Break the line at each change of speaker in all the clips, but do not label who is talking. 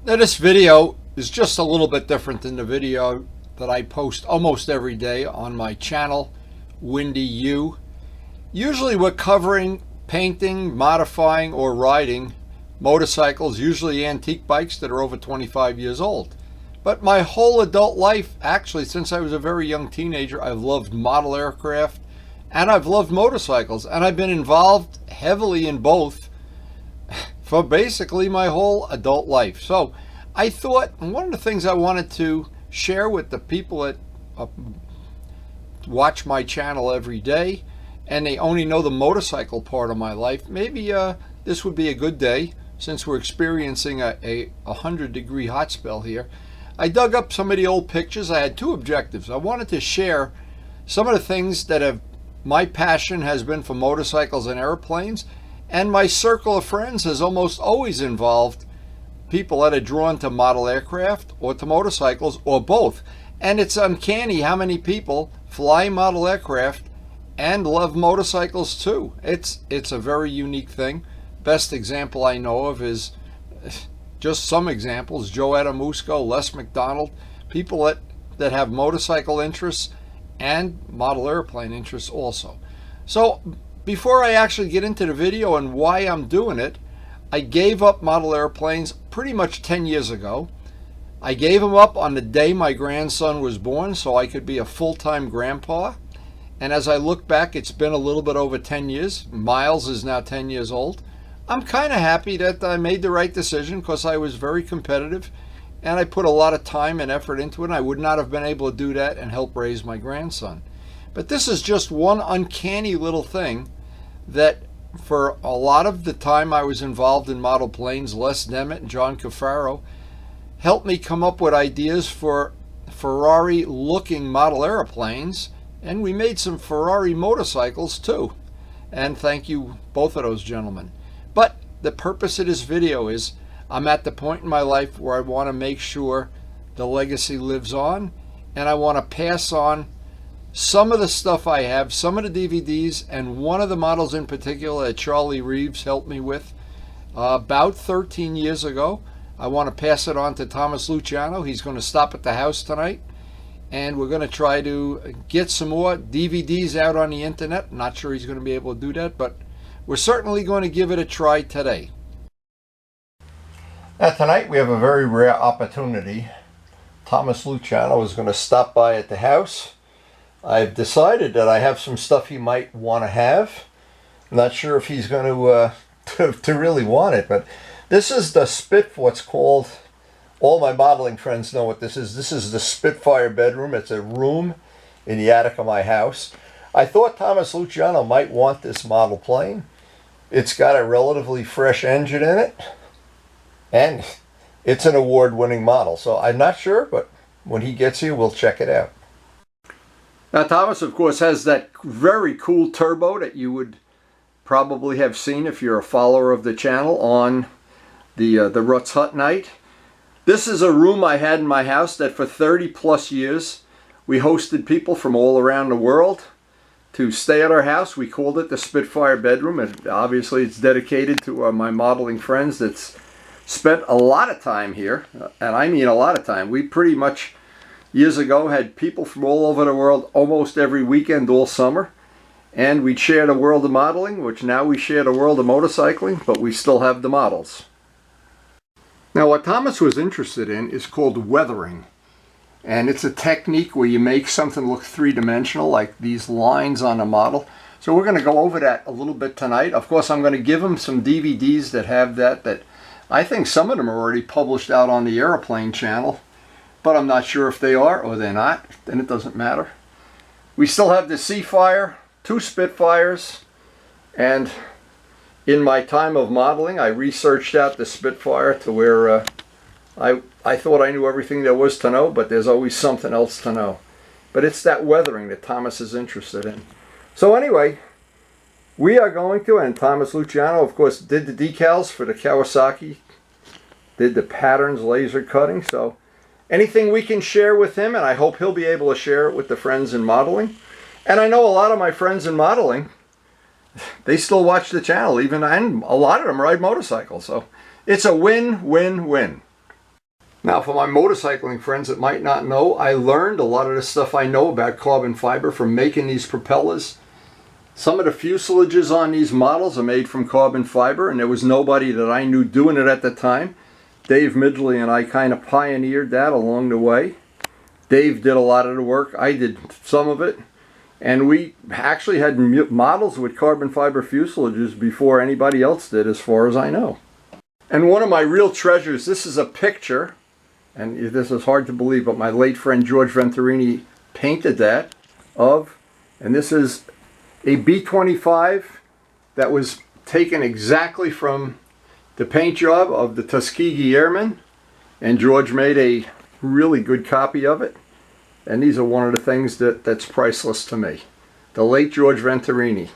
Now this video is just a little bit different than the video that I post almost every day on my channel, Windy U. Usually we're covering painting, modifying, or riding motorcycles, usually antique bikes that are over 25 years old. But my whole adult life, actually since I was a very young teenager, I've loved model aircraft and I've loved motorcycles, and I've been involved heavily in both for basically my whole adult life. So I thought one of the things I wanted to share with the people that watch my channel every day and they only know the motorcycle part of my life, maybe this would be a good day since we're experiencing a 100-degree hot spell here. I dug up some of the old pictures. I had two objectives. I wanted to share some of the things that have my passion has been for motorcycles and airplanes, and my circle of friends has almost always involved people that are drawn to model aircraft or to motorcycles or both. And it's uncanny how many people fly model aircraft and love motorcycles too. It's a very unique thing. Best example I know of is just some examples: Joe Adamusco, Les McDonald, people that have motorcycle interests and model airplane interests also. So before I actually get into the video and why I'm doing it, I gave up model airplanes pretty much 10 years ago. I gave them up on the day my grandson was born so I could be a full-time grandpa. And as I look back, it's been a little bit over 10 years. Miles is now 10 years old. I'm kind of happy that I made the right decision because I was very competitive and I put a lot of time and effort into it, and I would not have been able to do that and help raise my grandson. But this is just one uncanny little thing that for a lot of the time I was involved in model planes, Les Nemeth and John Cafaro helped me come up with ideas for Ferrari-looking model airplanes, and we made some Ferrari motorcycles too. And thank you, both of those gentlemen. But the purpose of this video is I'm at the point in my life where I want to make sure the legacy lives on, and I want to pass on some of the stuff I have, some of the DVDs, and one of the models in particular that Charlie Reeves helped me with about 13 years ago. I want to pass it on to Thomas Luciano. He's going to stop at the house tonight, and we're going to try to get some more DVDs out on the internet. I'm not sure he's going to be able to do that, but we're certainly going to give it a try today. Now tonight we have a very rare opportunity. Thomas Luciano is going to stop by at the house. I've decided that I have some stuff he might want to have. I'm not sure if he's going to really want it, but this is the what's called, all my modeling friends know what this is. This is the Spitfire bedroom. It's a room in the attic of my house. I thought Thomas Luciano might want this model plane. It's got a relatively fresh engine in it, and it's an award-winning model. So I'm not sure, but when he gets here, we'll check it out. Now Thomas, of course, has that very cool turbo that you would probably have seen if you're a follower of the channel on the Ruts Hut night. This is a room I had in my house that for 30 plus years we hosted people from all around the world to stay at our house. We called it the Spitfire bedroom, and obviously it's dedicated to my modeling friends that's spent a lot of time here, and I mean a lot of time. We pretty much years ago had people from all over the world almost every weekend all summer, and we'd share the world of modeling, which now we share the world of motorcycling, but we still have the models. Now what Thomas was interested in is called weathering, and it's a technique where you make something look three-dimensional, like these lines on a model. So we're going to go over that a little bit tonight. Of course, I'm going to give him some DVDs that have that I think some of them are already published out on the Airplane channel, but I'm not sure if they are or they're not. Then it doesn't matter. We still have the Seafire, two Spitfires, and in my time of modeling, I researched out the Spitfire to where I thought I knew everything there was to know, but there's always something else to know. But it's that weathering that Thomas is interested in. So anyway, we are going to, and Thomas Luciano, of course, did the decals for the Kawasaki, did the patterns, laser cutting. So anything we can share with him, and I hope he'll be able to share it with the friends in modeling. And I know a lot of my friends in modeling, they still watch the channel, and a lot of them ride motorcycles. So it's a win-win-win. Now, for my motorcycling friends that might not know, I learned a lot of the stuff I know about carbon fiber from making these propellers. Some of the fuselages on these models are made from carbon fiber, and there was nobody that I knew doing it at the time. Dave Midgley and I kind of pioneered that along the way. Dave did a lot of the work. I did some of it. And we actually had models with carbon fiber fuselages before anybody else did, as far as I know. And one of my real treasures, this is a picture, and this is hard to believe, but my late friend George Venturini painted that and this is a B-25 that was taken exactly from the paint job of the Tuskegee Airmen, and George made a really good copy of it. And these are one of the things that's priceless to me. The late George Venturini.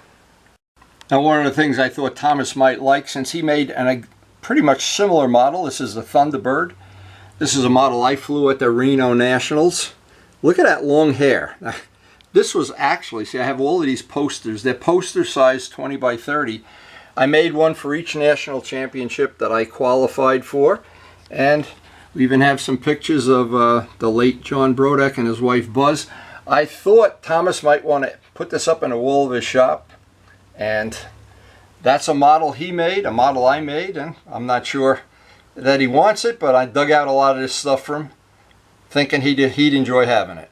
Now, one of the things I thought Thomas might like, since he made a pretty much similar model, this is the Thunderbird. This is a model I flew at the Reno Nationals. Look at that long hair. This was actually, see, I have all of these posters. They're poster size 20 by 30. I made one for each national championship that I qualified for. And we even have some pictures of the late John Brodeck and his wife Buzz. I thought Thomas might want to put this up in a wall of his shop. And that's a model he made, a model I made. And I'm not sure that he wants it, but I dug out a lot of this stuff from him, thinking he'd enjoy having it.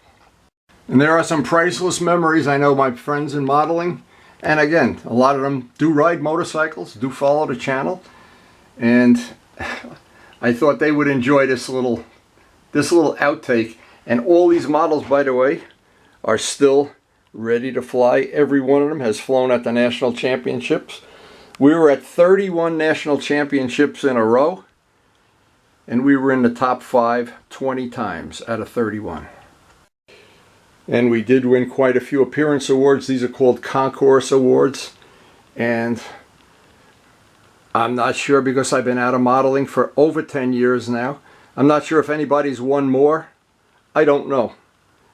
And there are some priceless memories. I know my friends in modeling, and again, a lot of them do ride motorcycles, do follow the channel, and I thought they would enjoy this little outtake. And all these models, by the way, are still ready to fly. Every one of them has flown at the national championships. We were at 31 national championships in a row, and we were in the top 5 20 times out of 31. And we did win quite a few appearance awards. These are called concourse awards. And I'm not sure, because I've been out of modeling for over 10 years now. I'm not sure if anybody's won more. I don't know.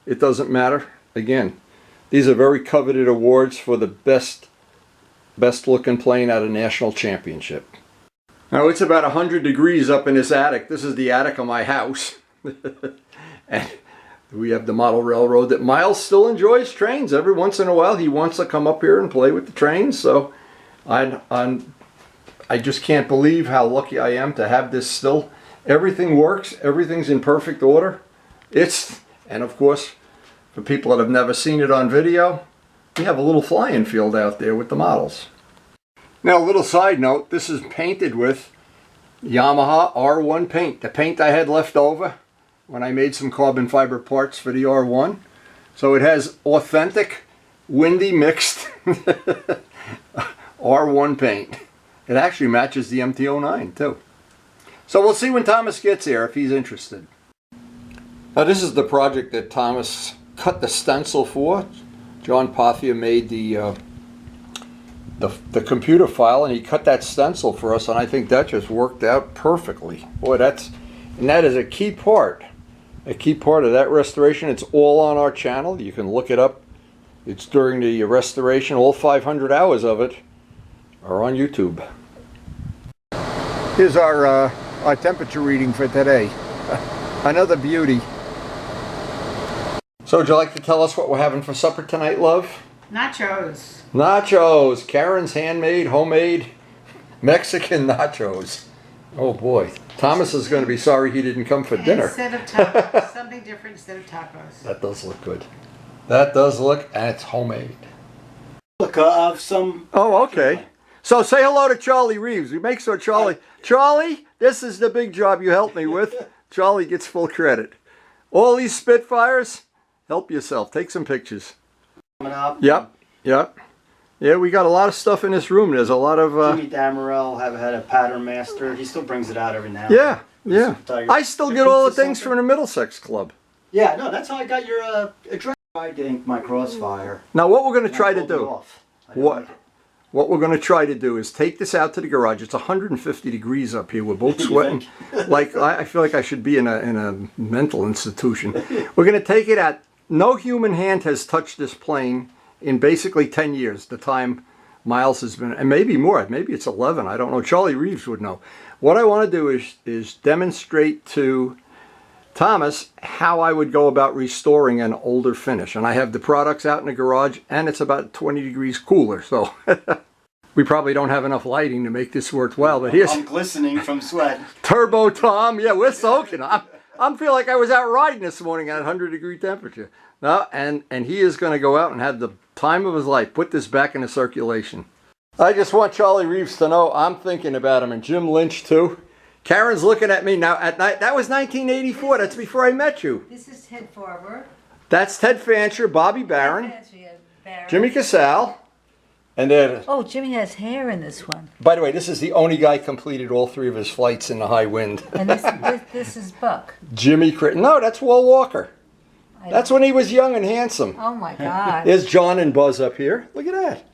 It doesn't matter. Again, these are very coveted awards for the best looking plane at a national championship. Now, it's about 100 degrees up in this attic. This is the attic of my house. And we have the model railroad that Miles still enjoys trains. Every once in a while he wants to come up here and play with the trains. So I just can't believe how lucky I am to have this still. Everything works. Everything's in perfect order. And of course, for people that have never seen it on video, we have a little flying field out there with the models. Now, a little side note, this is painted with Yamaha R1 paint. The paint I had left over when I made some carbon fiber parts for the R1. So it has authentic, windy mixed R1 paint. It actually matches the MT-09 too. So we'll see when Thomas gets here if he's interested. Now, this is the project that Thomas cut the stencil for. John Pothia made the computer file, and he cut that stencil for us, and I think that just worked out perfectly. Boy, that is a key part. A key part of that restoration. It's all on our channel. You can look it up. It's during the restoration. All 500 hours of it are on YouTube. Here's our temperature reading for today. Another beauty. So, would you like to tell us what we're having for supper tonight, love?
Nachos.
Nachos. Karen's handmade, homemade Mexican nachos. Oh boy. Thomas is going to be sorry he didn't come for dinner.
Instead of tacos. Something different instead of tacos.
That does look good. That does look, and it's homemade.
Look, of some...
Oh, okay. So say hello to Charlie Reeves. We make sure Charlie, this is the big job you helped me with. Charlie gets full credit. All these Spitfires, help yourself. Take some pictures.
Coming up.
Yep. Yeah, we got a lot of stuff in this room. There's a lot of...
Jimmy Damarel had a pattern master. He still brings it out every now and
then. Yeah. I still get all the things from the Middlesex Club.
Yeah, no, that's how I got your address. I ink my Crossfire.
Now, what we're going to try to do... What we're going to try to do is take this out to the garage. It's 150 degrees up here. We're both sweating. Like I feel like I should be in a mental institution. We're going to take it out. No human hand has touched this plane in basically 10 years, the time Miles has been, and maybe more. Maybe it's 11. I don't know. Charlie Reeves would know. What I want to do is demonstrate to Thomas how I would go about restoring an older finish. And I have the products out in the garage, and it's about 20 degrees cooler, so we probably don't have enough lighting to make this worthwhile, but here's
I'm glistening from sweat.
Turbo Tom. Yeah, we're soaking. I'm feel like I was out riding this morning at 100-degree temperature. No, and he is going to go out and have the time of his life. Put this back into circulation. I just want Charlie Reeves to know I'm thinking about him, and Jim Lynch too. Karen's looking at me now at night. That was 1984. That's before I met you.
This is Ted Farber.
That's Ted Fancher, Bobby Barron,
Barron.
Jimmy Casale, and then.
Oh, Jimmy has hair in this one.
By the way, this is the only guy completed all 3 of his flights in the high wind.
And this is Buck.
Jimmy Critton. No, that's Will Walker. That's when he was young and handsome.
Oh my God.
There's John and Buzz up here. Look at that.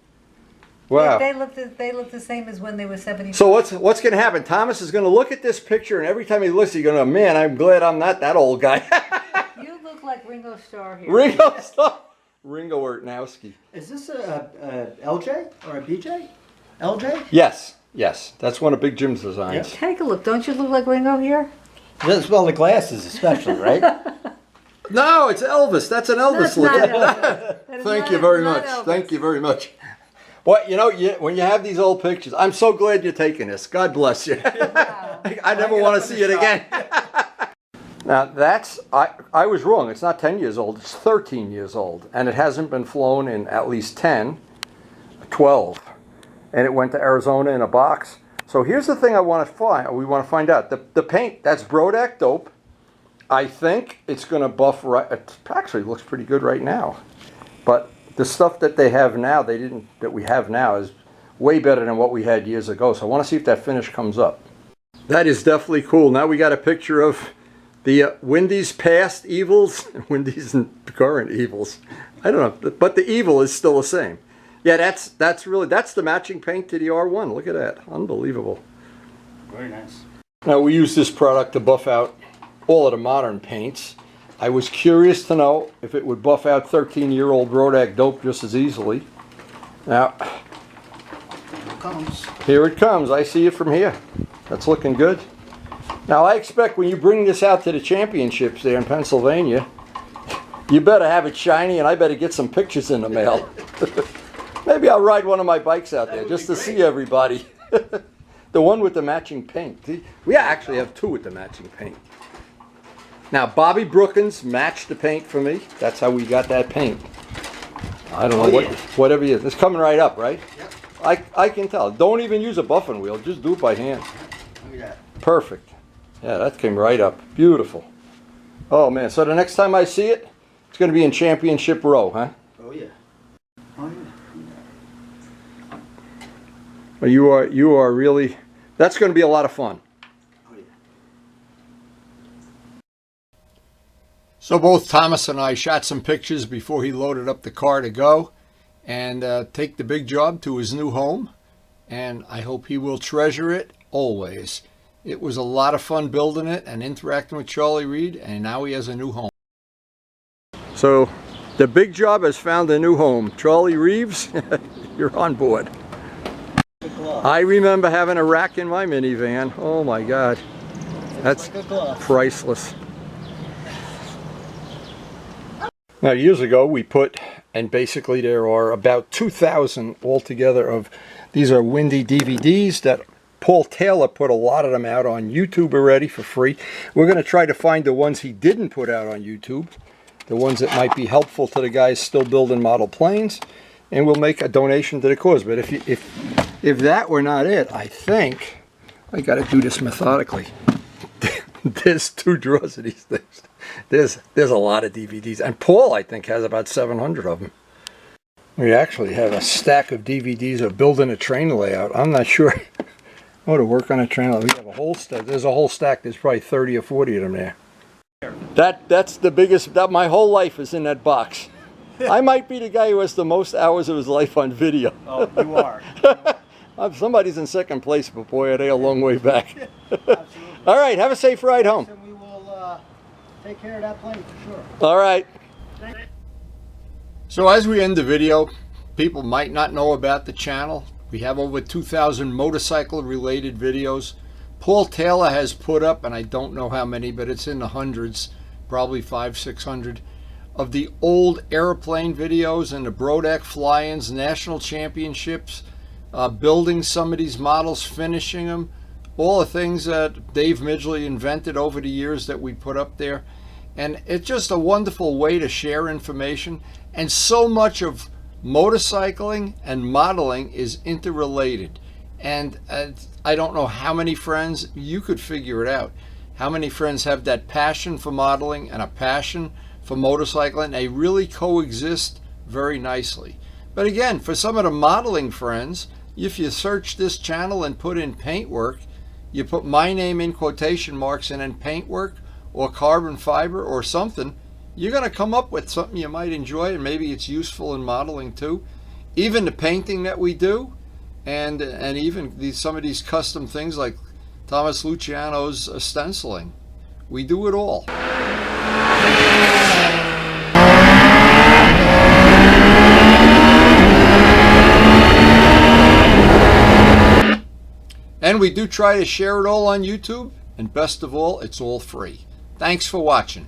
Wow.
They look the same as when they were 70.
So what's going to happen? Thomas is going to look at this picture, and every time he looks, he's going to, man, I'm glad I'm not that old guy.
You look like Ringo Starr here.
Ringo Starr. Ringo Ortnowski.
Is this a LJ or a BJ? LJ?
Yes. That's one of Big Jim's designs.
Take a look. Don't you look like Ringo here?
Well, the glasses especially, right?
No, it's Elvis. That's an Elvis
That's
look.
not Elvis. That is
Thank
not-
you very
not
much.
Elvis.
Thank you very much. Well, you know, when you have these old pictures, I'm so glad you're taking this. God bless you.
Wow.
I never want to see it again. Now, I was wrong. It's not 10 years old. It's 13 years old. And it hasn't been flown in at least 10, 12. And it went to Arizona in a box. So here's the thing we want to find out. The paint, that's Brodak dope. I think it's going to buff right. It actually looks pretty good right now. But the stuff that they have now, that we have now is way better than what we had years ago. So I want to see if that finish comes up. That is definitely cool. Now we got a picture of the Wendy's past evils and Wendy's current evils. I don't know, but the evil is still the same. Yeah, that's the matching paint to the R1. Look at that, unbelievable.
Very nice.
Now we use this product to buff out all of the modern paints. I was curious to know if it would buff out 13-year-old Brodak dope just as easily. Now,
Here it comes.
here it comes. I see it from here. That's looking good. Now, I expect when you bring this out to the championships there in Pennsylvania, you better have it shiny, and I better get some pictures in the mail. Maybe I'll ride one of my bikes out there just to see everybody. The one with the matching paint. We actually have 2 with the matching paint. Now, Bobby Brookins matched the paint for me. That's how we got that paint. I don't know, whatever it is. It's coming right up, right?
Yep.
I can tell. Don't even use a buffing wheel. Just do it by hand.
Look at that.
Perfect. Yeah, that came right up. Beautiful. Oh, man. So the next time I see it, it's going to be in Championship Row, huh?
Oh yeah. Oh yeah.
Well, you are really... That's going to be a lot of fun. So both Thomas and I shot some pictures before he loaded up the car to go and take the big job to his new home. And I hope he will treasure it always. It was a lot of fun building it and interacting with Charlie Reed, and now he has a new home. So the big job has found a new home. Charlie Reeves, you're on board. I remember having a rack in my minivan. Oh my God. That's priceless. Now, years ago, we put, and basically there are about 2,000 altogether of, these are Windy DVDs that Paul Taylor put a lot of them out on YouTube already for free. We're going to try to find the ones he didn't put out on YouTube, the ones that might be helpful to the guys still building model planes, and we'll make a donation to the cause. But if that were not it, I think I got to do this methodically. There's 2 drawers of these things. There's a lot of DVDs, and Paul, I think, has about 700 of them. We actually have a stack of DVDs of building a train layout. I'm not sure how to work on a train layout. We have a whole stack. There's a whole stack. There's probably 30 or 40 of them there. That's the biggest. My whole life is in that box. I might be the guy who has the most hours of his life on video.
Oh, you are.
Somebody's in second place, but boy, are they a long way back.
Absolutely.
All right, have a safe ride home.
And we will take care of that plane for sure.
All right. So as we end the video, people might not know about the channel. We have over 2,000 motorcycle related videos. Paul Taylor has put up, and I don't know how many, but it's in the hundreds, probably 500-600, of the old airplane videos and the Brodeck fly-ins, national championships, building some of these models, finishing them, all the things that Dave Midgley invented over the years that we put up there. And it's just a wonderful way to share information. And so much of motorcycling and modeling is interrelated. And I don't know how many friends, you could figure it out, how many friends have that passion for modeling and a passion for motorcycling. They really coexist very nicely. But again, for some of the modeling friends, if you search this channel and put in PAINTWORK, you put my name in quotation marks and then PAINTWORK or carbon fiber or something, you're going to come up with something you might enjoy, and maybe it's useful in modeling too. Even the painting that we do, and even some of these custom things like Thomas Luciano's stenciling. We do it all. And we do try to share it all on YouTube, and best of all, it's all free. Thanks for watching.